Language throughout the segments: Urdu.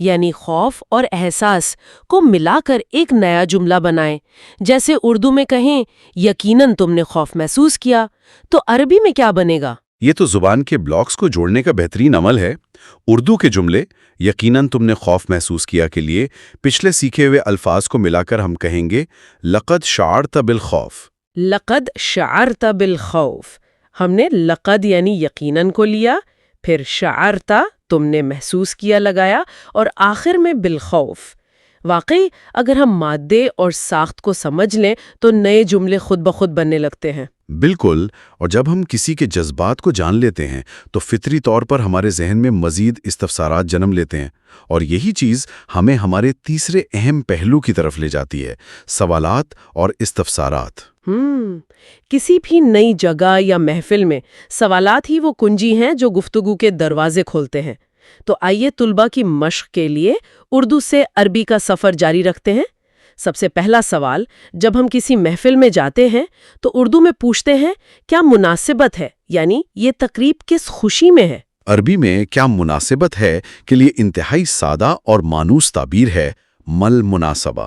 یعنی خوف اور احساس کو ملا کر ایک نیا جملہ بنائیں. جیسے اردو میں کہیں یقیناً تم نے خوف محسوس کیا، تو عربی میں کیا بنے گا؟ یہ تو زبان کے بلاکس کو جوڑنے کا بہترین عمل ہے. اردو کے جملے یقیناً تم نے خوف محسوس کیا کے لیے پچھلے سیکھے ہوئے الفاظ کو ملا کر ہم کہیں گے لقد شعرت بالخوف. لقد شعرت بالخوف. ہم نے لقد یعنی یقیناً کو لیا، پھر شعرت تم نے محسوس کیا لگایا، اور آخر میں بالخوف. واقعی اگر ہم مادے اور ساخت کو سمجھ لیں تو نئے جملے خود بخود بننے لگتے ہیں. بالکل. اور جب ہم کسی کے جذبات کو جان لیتے ہیں تو فطری طور پر ہمارے ذہن میں مزید استفسارات جنم لیتے ہیں، اور یہی چیز ہمیں ہمارے تیسرے اہم پہلو کی طرف لے جاتی ہے: سوالات اور استفسارات. کسی بھی نئی جگہ یا محفل میں سوالات ہی وہ کنجی ہیں جو گفتگو کے دروازے کھولتے ہیں. تو آئیے طلباء کی مشق کے لیے اردو سے عربی کا سفر جاری رکھتے ہیں. سب سے پہلا سوال، جب ہم کسی محفل میں جاتے ہیں تو اردو میں پوچھتے ہیں کیا مناسبت ہے، یعنی یہ تقریب کس خوشی میں ہے. عربی میں کیا مناسبت ہے کے لیے انتہائی سادہ اور مانوس تعبیر ہے مل مناسبہ.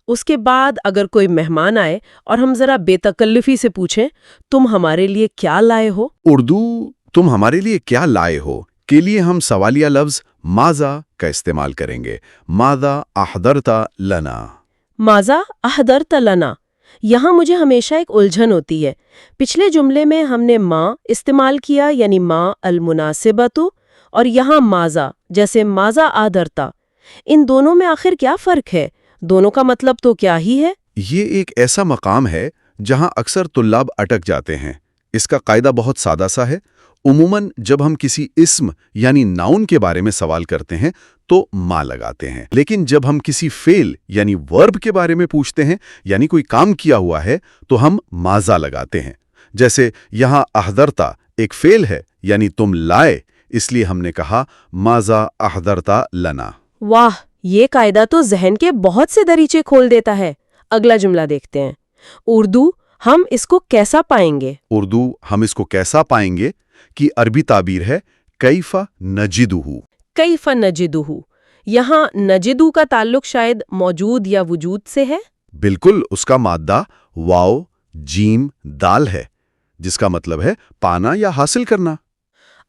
اس کے بعد اگر کوئی مہمان آئے اور ہم ذرا بے تکلفی سے پوچھیں تم ہمارے لیے کیا لائے ہو، اردو تم ہمارے لیے کیا لائے ہو کے لیے ہم سوالیہ لفظ ماذا کا استعمال کریں گے. ماذا احضرت لنا. ماذا احضرت لنا. یہاں مجھے ہمیشہ ایک الجھن ہوتی ہے. پچھلے جملے میں ہم نے ما استعمال کیا یعنی ما المناسبت، اور یہاں ماذا جیسے ماذا احضرت. ان دونوں میں آخر کیا فرق ہے؟ دونوں کا مطلب تو کیا ہی ہے. یہ ایک ایسا مقام ہے جہاں اکثر طلاب اٹک جاتے ہیں. اس کا قاعدہ بہت سادہ سا ہے. عموماً جب ہم کسی اسم یعنی ناؤن کے بارے میں سوال کرتے ہیں تو ما لگاتے ہیں، لیکن جب ہم کسی فعل یعنی ورب کے بارے میں پوچھتے ہیں یعنی کوئی کام کیا ہوا ہے تو ہم ماذا لگاتے ہیں. جیسے یہاں احضرتا ایک فعل ہے یعنی تم لائے، اس لیے ہم نے کہا ماذا احضرتا لنا. واہ، یہ قاعدہ تو ذہن کے بہت سے دریچے کھول دیتا ہے. اگلا جملہ دیکھتے ہیں. اردو ہم اس کو کیسا پائیں گے؟ اردو ہم اس کو کیسا پائیں گے کی عربی تعبیر ہے کیف نجدہ. کیف نجدہ. یہاں نجدہ کا تعلق شاید موجود یا وجود سے ہے. بالکل. اس کا مادہ واو جیم دال ہے، جس کا مطلب ہے پانا یا حاصل کرنا.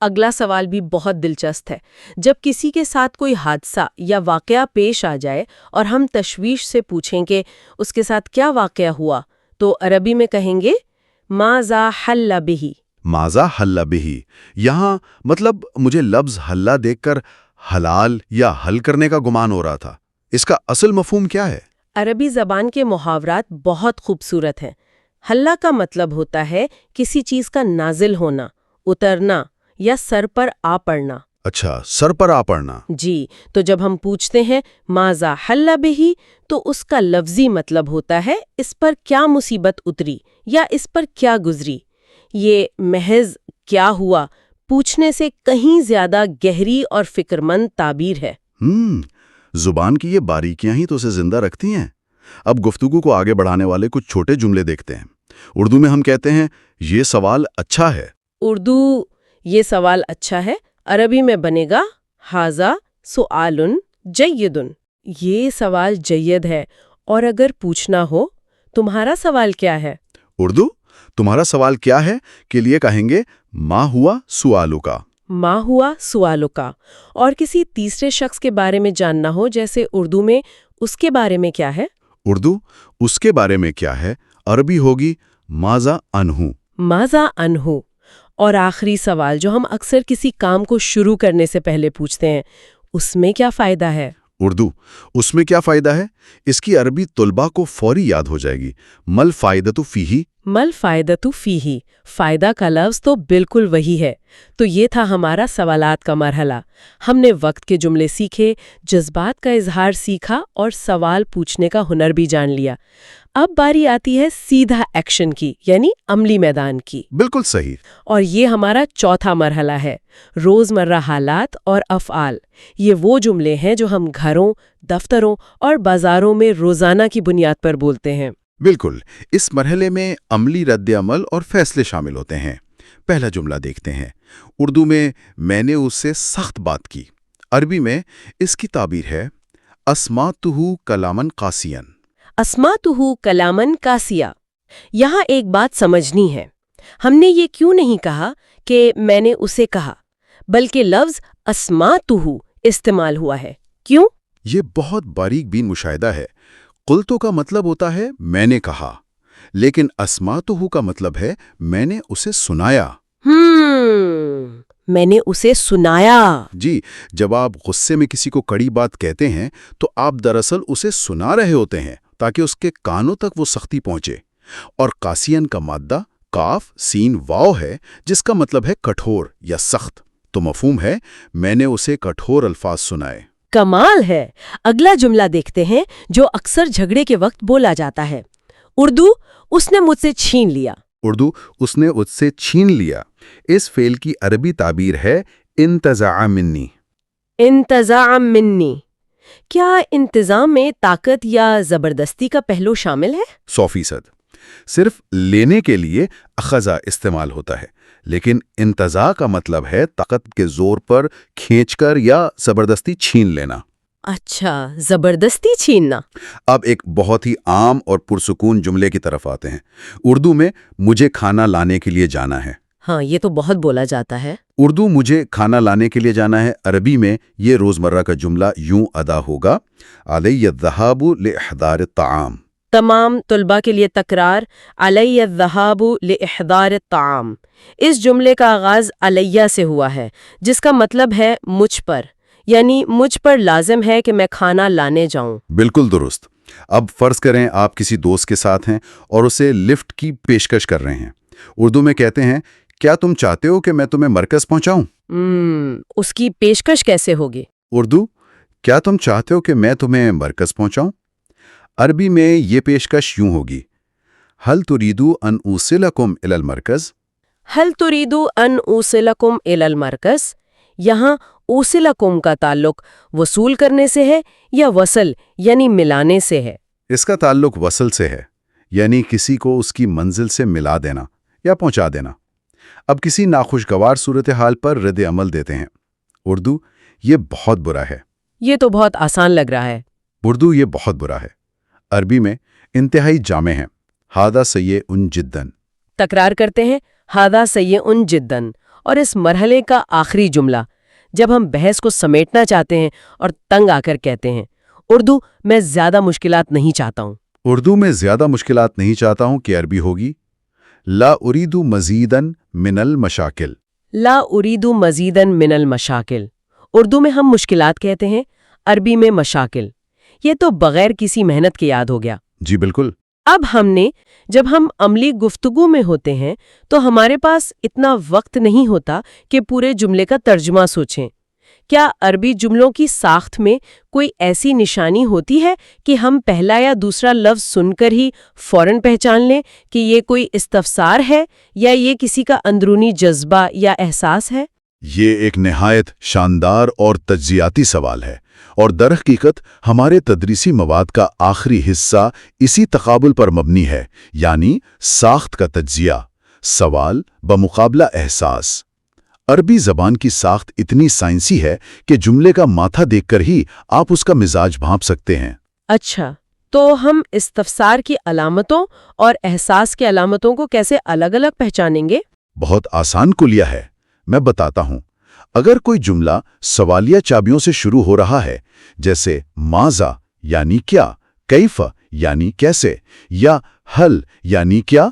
اگلا سوال بھی بہت دلچسپ ہے. جب کسی کے ساتھ کوئی حادثہ یا واقعہ پیش آ جائے اور ہم تشویش سے پوچھیں کہ اس کے ساتھ کیا واقعہ ہوا، تو عربی میں کہیں گے ماذا حل بہ. ماذا حل بہ. یہاں مطلب مجھے لفظ حلہ دیکھ کر حلال یا حل کرنے کا گمان ہو رہا تھا. اس کا اصل مفہوم کیا ہے؟ عربی زبان کے محاورات بہت خوبصورت ہیں. حلہ کا مطلب ہوتا ہے کسی چیز کا نازل ہونا، اترنا یا سر پر آ پڑنا. اچھا، سر پر آ پڑنا. جی، تو جب ہم پوچھتے ہیں ماذا حل بہ تو اس کا لفظی مطلب ہوتا ہے اس پر کیا مصیبت اتری یا اس پر کیا گزری. یہ محض کیا ہوا پوچھنے سے کہیں زیادہ گہری اور فکرمند تعبیر ہے. زبان کی یہ باریکیاں ہی تو اسے زندہ رکھتی ہیں. اب گفتگو کو آگے بڑھانے والے کچھ چھوٹے جملے دیکھتے ہیں. اردو میں ہم کہتے ہیں یہ سوال اچھا ہے. اردو یہ سوال اچھا ہے عربی میں بنے گا ھذا سؤال جید. یہ سوال جید ہے، اور اگر پوچھنا ہو تمہارا سوال کیا ہے، اردو تمہارا سوال کیا ہے کے لیے کہیں گے ما ہوا سوالو کا. ما ہوا سوالو کا. اور کسی تیسرے شخص کے بارے میں جاننا ہو جیسے اردو میں اس کے بارے میں کیا ہے، اردو اس کے بارے میں کیا ہے عربی ہوگی ماذا عنہ. ماذا عنہ. اور آخری سوال جو ہم اکثر کسی کام کو شروع کرنے سے پہلے پوچھتے ہیں، اس میں کیا فائدہ ہے، اردو اس میں کیا فائدہ ہے. اس کی عربی طلباء کو فوری یاد ہو جائے گی مل فائدۃ فیہ. مل فائدۃ فیہ. فائدہ کا لفظ تو بالکل وہی ہے. تو یہ تھا ہمارا سوالات کا مرحلہ. ہم نے وقت کے جملے سیکھے، جذبات کا اظہار سیکھا اور سوال پوچھنے کا ہنر بھی جان لیا. اب باری آتی ہے سیدھا ایکشن کی، یعنی عملی میدان کی. بالکل صحیح. اور یہ ہمارا چوتھا مرحلہ ہے، روزمرہ حالات اور افعال. یہ وہ جملے ہیں جو ہم گھروں، دفتروں اور بازاروں میں روزانہ کی بنیاد پر بولتے ہیں. بالکل. اس مرحلے میں عملی رد عمل اور فیصلے شامل ہوتے ہیں. پہلا جملہ دیکھتے ہیں. اردو میں نے اس سے سخت بات کی. عربی میں اس کی تعبیر ہے اسمعتہ کلامن قاسین۔ اسمعتہ کلامن قاسیا۔ یہاں ایک بات سمجھنی ہے، ہم نے یہ کیوں نہیں کہا کہ میں نے اسے کہا، بلکہ لفظ اسمعتہ استعمال ہوا ہے؟ کیوں؟ یہ بہت باریک بین مشاہدہ ہے۔ قلتو کا مطلب ہوتا ہے میں نے کہا، لیکن اسمعتہ کا مطلب ہے میں نے اسے سنایا۔ میں نے اسے سنایا۔ جی، جب آپ غصے میں کسی کو کڑی بات کہتے ہیں تو آپ دراصل اسے سنا رہے ہوتے ہیں تاکہ اس کے کانوں تک وہ سختی پہنچے۔ اور قاسین کا مادہ کاف سین واو ہے، جس کا مطلب ہے کٹھور یا سخت۔ تو مفہوم ہے میں نے اسے کٹھور الفاظ سنائے۔ کمال ہے۔ اگلا جملہ دیکھتے ہیں جو اکثر جھگڑے کے وقت بولا جاتا ہے۔ اردو اس نے مجھ سے چھین لیا۔ اردو اس نے مجھ سے چھین لیا۔ اس فعل کی عربی تعبیر ہے انتزاع منی۔ انتزاع منی۔ کیا انتظام میں طاقت یا زبردستی کا پہلو شامل ہے؟ 100%۔ صرف لینے کے لیے اخذا استعمال ہوتا ہے، لیکن انتزاع کا مطلب ہے طاقت کے زور پر کھینچ کر یا زبردستی چھین لینا۔ اچھا، زبردستی چھیننا۔ اب ایک بہت ہی عام اور پرسکون جملے کی طرف آتے ہیں۔ اردو میں مجھے کھانا لانے کے لیے جانا ہے۔ ہاں، یہ تو بہت بولا جاتا ہے۔ اردو مجھے کھانا لانے کے لیے جانا ہے، عربی میں یہ روزمرہ کا جملہ یوں ادا ہوگا علی الذہاب لاحضار الطعام۔ تمام طلباء کے لیے تکرار، علی الذہاب لاحضار الطعام۔ اس جملے کا آغاز علیہ سے ہوا ہے، جس کا مطلب ہے مجھ پر، یعنی مجھ پر لازم ہے کہ میں کھانا لانے جاؤں۔ بالکل درست۔ اب فرض کریں آپ کسی دوست کے ساتھ ہیں اور اسے لفٹ کی پیشکش کر رہے ہیں۔ اردو میں کہتے ہیں کیا تم چاہتے ہو کہ میں تمہیں مرکز پہنچاؤں؟ اس کی پیشکش کیسے ہوگی؟ اردو کیا تم چاہتے ہو کہ میں تمہیں مرکز پہنچاؤں؟ عربی میں یہ پیشکش یوں ہوگی هل تريد ان اوصلکم الی المرکز؟ هل تريد ان اوصلکم الی المرکز؟ یہاں اوصلکم کا تعلق وصول کرنے سے ہے یا وصل یعنی ملانے سے ہے؟ اس کا تعلق وصل سے ہے، یعنی کسی کو اس کی منزل سے ملا دینا یا پہنچا دینا۔ اب کسی ناخوشگوار صورتحال پر رد عمل دیتے ہیں۔ اردو یہ بہت برا ہے۔ یہ تو بہت آسان لگ رہا ہے۔ اردو یہ بہت برا ہے۔ عربی میں انتہائی جامع ہیں، ھذا سیئ جداً۔ تکرار کرتے ہیں، ھذا سیئ جداً۔ اور اس مرحلے کا آخری جملہ جب ہم بحث کو سمیٹنا چاہتے ہیں اور تنگ آ کر کہتے ہیں اردو میں زیادہ مشکلات نہیں چاہتا ہوں۔ اردو میں زیادہ مشکلات نہیں چاہتا ہوں کہ عربی ہوگی لا اريد مزیداً من المشاکل۔ لا اريد مزیداً من المشاکل۔ اردو میں ہم مشکلات کہتے ہیں، عربی میں مشاکل۔ یہ تو بغیر کسی محنت کے یاد ہو گیا۔ جی بالکل۔ اب جب ہم عملی گفتگو میں ہوتے ہیں تو ہمارے پاس اتنا وقت نہیں ہوتا کہ پورے جملے کا ترجمہ سوچیں۔ کیا عربی جملوں کی ساخت میں کوئی ایسی نشانی ہوتی ہے کہ ہم پہلا یا دوسرا لفظ سن کر ہی فوراً پہچان لیں کہ یہ کوئی استفسار ہے یا یہ کسی کا اندرونی جذبہ یا احساس ہے؟ یہ ایک نہایت شاندار اور تجزیاتی سوال ہے، اور در حقیقت ہمارے تدریسی مواد کا آخری حصہ اسی تقابل پر مبنی ہے، یعنی ساخت کا تجزیہ، سوال بمقابلہ احساس۔ عربی زبان کی ساخت اتنی سائنسی ہے کہ جملے کا ماتھا دیکھ کر ہی آپ اس کا مزاج بھانپ سکتے ہیں۔ اچھا، تو ہم استفسار کی علامتوں اور احساس کی علامتوں کو کیسے الگ الگ پہچانیں گے؟ بہت آسان کلیہ ہے، میں بتاتا ہوں۔ اگر کوئی جملہ سوالیہ چابیوں سے شروع ہو رہا ہے، جیسے ماذا یعنی کیا، کیف یعنی کیسے، یا حل یعنی کیا،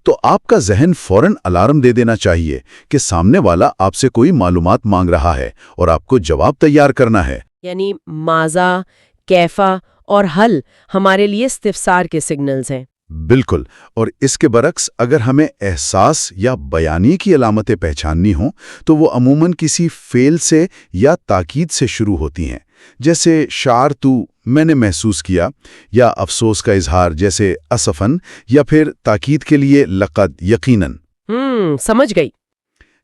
تو آپ کا ذہن فوراً الارم دے دینا چاہیے کہ سامنے والا آپ سے کوئی معلومات مانگ رہا ہے اور آپ کو جواب تیار کرنا ہے۔ یعنی ماذا، کیفا اور حل ہمارے لیے استفسار کے سگنلز ہیں۔ بالکل، اور اس کے برعکس اگر ہمیں احساس یا بیانی کی علامتیں پہچاننی ہوں تو وہ عموماً کسی فعل سے یا تاکید سے شروع ہوتی ہیں، جیسے شعرتُ میں نے محسوس کیا، یا افسوس کا اظہار جیسے اسفاً، یا پھر تاکید کے لیے لقد یقیناً۔ سمجھ گئی۔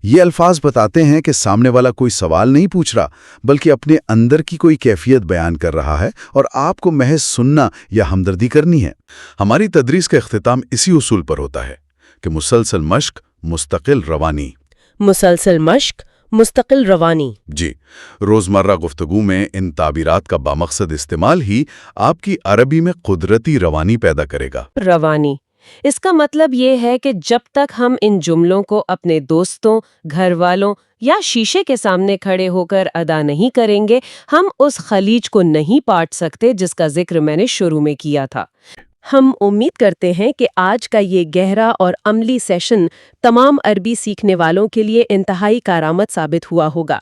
یہ الفاظ بتاتے ہیں کہ سامنے والا کوئی سوال نہیں پوچھ رہا، بلکہ اپنے اندر کی کوئی کیفیت بیان کر رہا ہے اور آپ کو محض سننا یا ہمدردی کرنی ہے۔ ہماری تدریس کا اختتام اسی اصول پر ہوتا ہے کہ مسلسل مشق، مستقل روانی۔ مسلسل مشق، مستقل روانی. جی، روزمرہ گفتگو میں ان تعبیرات کا بامقصد استعمال ہی آپ کی عربی میں قدرتی روانی پیدا کرے گا. روانی. اس کا مطلب یہ ہے کہ جب تک ہم ان جملوں کو اپنے دوستوں، گھر والوں یا شیشے کے سامنے کھڑے ہو کر ادا نہیں کریں گے، ہم اس خلیج کو نہیں پاٹ سکتے جس کا ذکر میں نے شروع میں کیا تھا. ہم امید کرتے ہیں کہ آج کا یہ گہرا اور عملی سیشن تمام عربی سیکھنے والوں کے لیے انتہائی کارآمد ثابت ہوا ہوگا.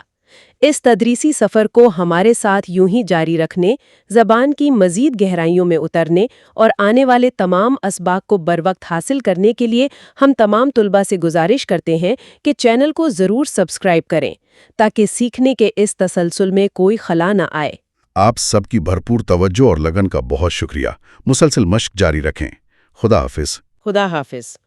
اس تدریسی سفر کو ہمارے ساتھ یوں ہی جاری رکھنے، زبان کی مزید گہرائیوں میں اترنے اور آنے والے تمام اسباق کو بروقت حاصل کرنے کے لیے ہم تمام طلباء سے گزارش کرتے ہیں کہ چینل کو ضرور سبسکرائب کریں تاکہ سیکھنے کے اس تسلسل میں کوئی خلا نہ آئے. آپ سب کی بھرپور توجہ اور لگن کا بہت شکریہ. مسلسل مشق جاری رکھیں. خدا حافظ. خدا حافظ.